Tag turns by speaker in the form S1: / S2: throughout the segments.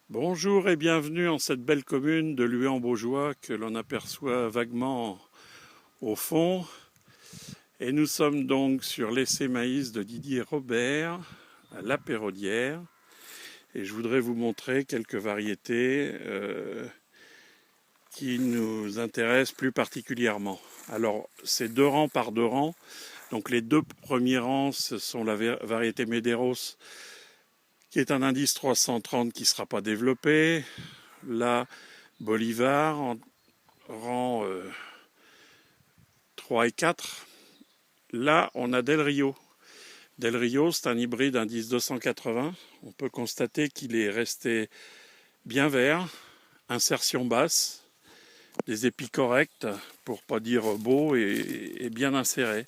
S1: Bonjour et bienvenue en cette belle commune de Luant-Baugeois que l'on aperçoit vaguement au fond. Et nous sommes donc sur l'essai maïs de Didier Robert à La Péraudière. Et je voudrais vous montrer quelques variétés qui nous intéressent plus particulièrement. Alors, c'est 2 rangs par 2 rangs. Donc les 2 premiers rangs, ce sont la variété Medeiros, qui est un indice 330 qui ne sera pas développé. La Bolivar en rang 3 et 4. Là, on a Del Rio. Del Rio, c'est un hybride indice 280. On peut constater qu'il est resté bien vert, insertion basse, des épis corrects, pour pas dire beau, et bien inséré.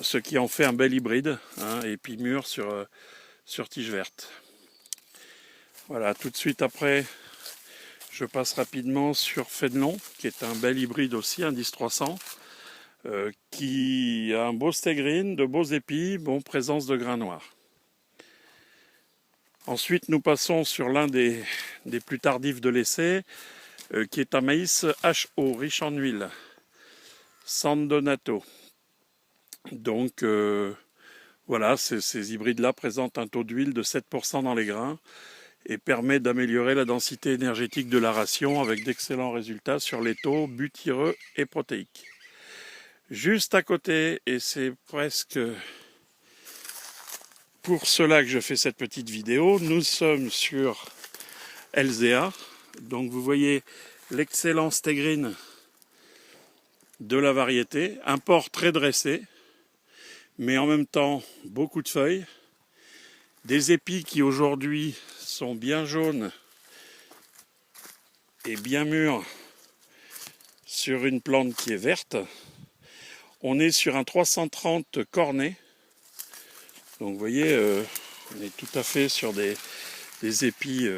S1: Ce qui en fait un bel hybride, épis mûrs sur tige verte. Voilà, tout de suite après, je passe rapidement sur Fénelon, qui est un bel hybride aussi, indice 300, qui a un beau stégrine, de beaux épis, présence de grains noirs. Ensuite, nous passons sur l'un des plus tardifs de l'essai, qui est un maïs HO, riche en huile, San Donato. Donc, voilà, ces hybrides-là présentent un taux d'huile de 7% dans les grains et permet d'améliorer la densité énergétique de la ration avec d'excellents résultats sur les taux butyreux et protéiques. Juste à côté, et c'est presque pour cela que je fais cette petite vidéo, nous sommes sur Elzea. Donc vous voyez l'excellent stégrine de la variété, un port très dressé, mais en même temps beaucoup de feuilles, des épis qui aujourd'hui sont bien jaunes et bien mûrs sur une plante qui est verte. On est sur un 330 cornet. Donc vous voyez, on est tout à fait sur des épis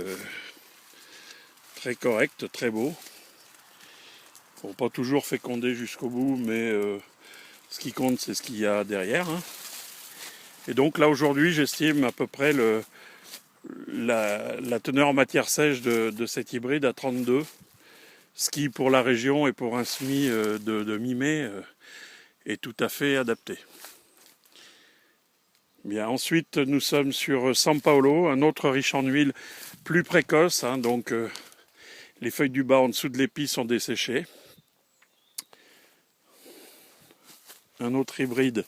S1: très corrects, très beaux. Bon, pas toujours fécondés jusqu'au bout, mais ce qui compte, c'est ce qu'il y a derrière. Et donc là, aujourd'hui, j'estime à peu près la teneur en matière sèche de cet hybride à 32, ce qui, pour la région et pour un semis de mi-mai, est tout à fait adapté. Bien, ensuite, nous sommes sur San Paolo, un autre riche en huile plus précoce. Donc, les feuilles du bas en dessous de l'épi sont desséchées. Un autre hybride,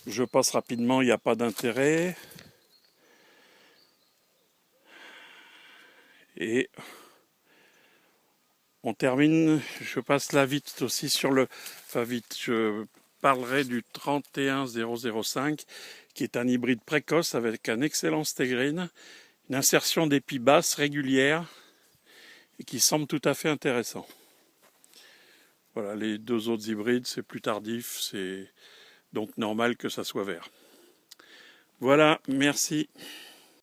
S1: je passe rapidement, il n'y a pas d'intérêt. Et on termine, je passe là vite aussi sur je parlerai du 31005, qui est un hybride précoce avec un excellent stégrine, une insertion d'épis basse régulière et qui semble tout à fait intéressant. Voilà, les 2 autres hybrides, c'est plus tardif, c'est donc normal que ça soit vert. Voilà, merci.